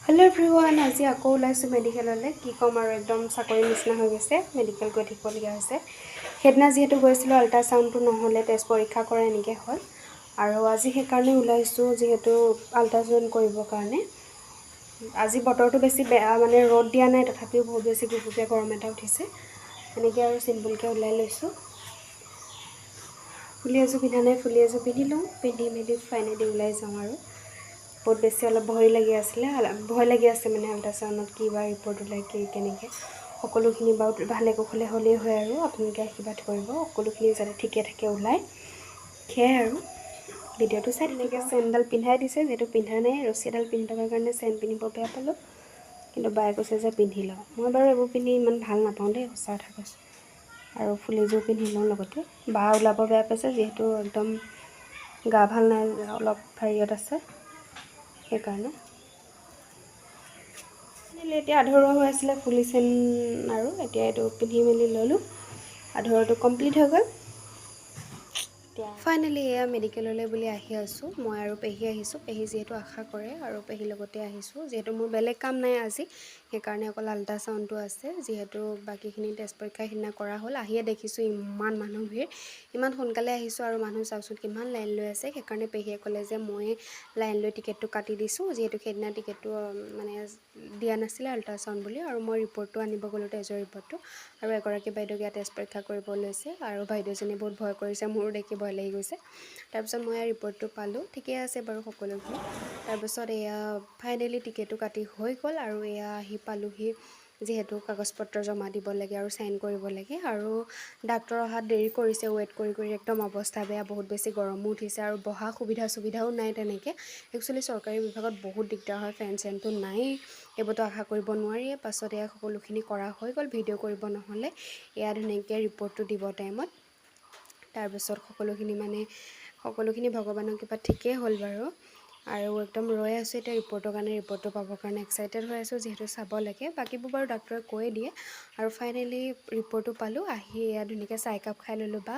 hello everyone আজি আকৌ ওলাইছো মেডিকেললৈ কি কম আৰু একদম চাকৰি নিচিনা হৈ গৈছে মেডিকেল গৈ থাকিবলগীয়া হৈছে হেডনা যেহেতু গৈছিলো আল্ট্ৰাসাউন্ডটো নহলে টেষ্ট পৰীক্ষা কৰে এনেকৈ হ'ল আৰু আজি সেই কাৰণে ওলাইছো যেহেতু আল্ট্ৰাসাউন্ড কৰিবৰ কাৰণে আজি বতৰটো বেছি বেয়া মানে ৰ'দ দিয়া নাই তথাপিও বহুত বেছি গুপগুপীয়া গৰম এটা উঠিছে এনেকৈ আৰু সিম্পলকৈ ওলাই লৈছো ফুলি এযোৰ পিন্ধা নাই ফুলি এযোৰ পিন্ধিলো পিন্ধি মেলি ফাইনেলি ওলাই যাওঁ আৰু बहुत बेसी अलग भय लगी আছে মানে আল্ট্ৰাসাউন্ডত কি বা ৰিপৰ্ট ওলাই কি কেনেকৈ সকলোখিনি বাৰু ভালে কুশলে হ'লেই হয় আৰু আপোনালোকে আশীৰ্বাদ কৰিব সকলোখিনি যাতে ঠিকে থাকে ওলাই সেয়াই আৰু ভিডিঅ'টো চাই তেনেকৈ চেণ্ডেল পিন্ধাই দিছে যেটো পিন্ধা নাই ৰছীডাল পিন্ধি থকাৰ কাৰণে চেন পিন্ধিব বেয়া পালোঁ কিন্তু বায়ে কৈছে যে পিন্ধি লওঁ মই বাৰু এইবোৰ পিন্ধি ইমান ভাল নাপাওঁ দেই সঁচা কথা কৈছোঁ আৰু ফুলিযোৰ পিন্ধি লওঁ লগতে বা ওলাব বেয়া পাইছে যিহেতু একদম গা ভাল নাই অলপ হেৰিয়ত আছে সেইকাৰণে এতিয়া আধৰুৱা হৈ আছিলে ফুলিছেন আৰু এতিয়া এইটো পিন্ধি মেলি ল'লোঁ আধৰুৱাটো কমপ্লিট হৈ গ'ল ফাইনেলি এয়া মেডিকেললৈ বুলি আহি আছোঁ মই আৰু পেহী আহিছোঁ পেহী যিহেতু আশা কৰে আৰু পেহী লগতে আহিছোঁ যিহেতু মোৰ বেলেগ কাম নাই আজি সেইকাৰণে অকল আল্ট্ৰাসাউন্ডটো আছে যিহেতু বাকীখিনি টেষ্ট পৰীক্ষা সিনা কৰা হ'ল আহিয়ে দেখিছোঁ ইমান মানুহ ভিৰ ইমান সোনকালে আহিছোঁ আৰু মানুহ চাওকচোন কিমান লাইন লৈ আছে সেইকাৰণে পেহীয়ে ক'লে যে মই লাইন লৈ টিকেটটো কাটি দিছোঁ যিহেতু সেইদিনা টিকেটটো মানে দিয়া নাছিলে আল্ট্ৰাসাউন্ড বুলি আৰু মই ৰিপৰ্টটো আনিব গ'লো তেজৰ ৰিপৰ্টটো আৰু এগৰাকী বাইদেউক ইয়াত টেষ্ট পৰীক্ষা কৰিব লৈছে আৰু বাইদেউজনী বহুত ভয় কৰিছে মোৰো দেখি ভয় লাগি গৈছে তাৰপিছত মই ৰিপৰ্টটো পালোঁ ঠিকে আছে বাৰু সকলোখিনি তাৰপিছত এয়া ফাইনেলি টিকেটটো কাটি হৈ গ'ল আৰু এয়া আহি পালোহি যিহেতু কাগজ পত্ৰ জমা দিব লাগে আৰু সাইন কৰিব লাগে আৰু ডাক্তৰ অহাত দেৰি কৰিছে ওয়েট কৰি কৰি একদম অৱস্থা বেয়া বহুত বেছি গৰমো উঠিছে আৰু বহা সুবিধাও নাই তেনেকৈ একচুৱেলি চৰকাৰী বিভাগত বহুত দিগদাৰ হয় ফেন চেনটো নাই এইবোৰতো আশা কৰিব নোৱাৰিয়ে পাছত এয়া সকলোখিনি কৰা হৈ গ'ল ভিডিঅ' কৰিব নহ'লে এয়া ধুনীয়াকৈ ৰিপৰ্টটো দিব টাইমত তাৰপিছত সকলোখিনি ভগৱানৰ কৃপাত ঠিকেই হ'ল বাৰু আৰু একদম ৰৈ আছোঁ এতিয়া ৰিপৰ্টৰ কাৰণে ৰিপৰ্টটো পাবৰ কাৰণে এক্সাইটেড হৈ আছোঁ যিহেতু চাব লাগে বাকীবোৰ বাৰু ডাক্তৰে কৈয়ে দিয়ে আৰু ফাইনেলি ৰিপৰ্টটো পালোঁ আহি এয়া ধুনীয়াকৈ চাহ একাপ খাই ল'লোঁ বা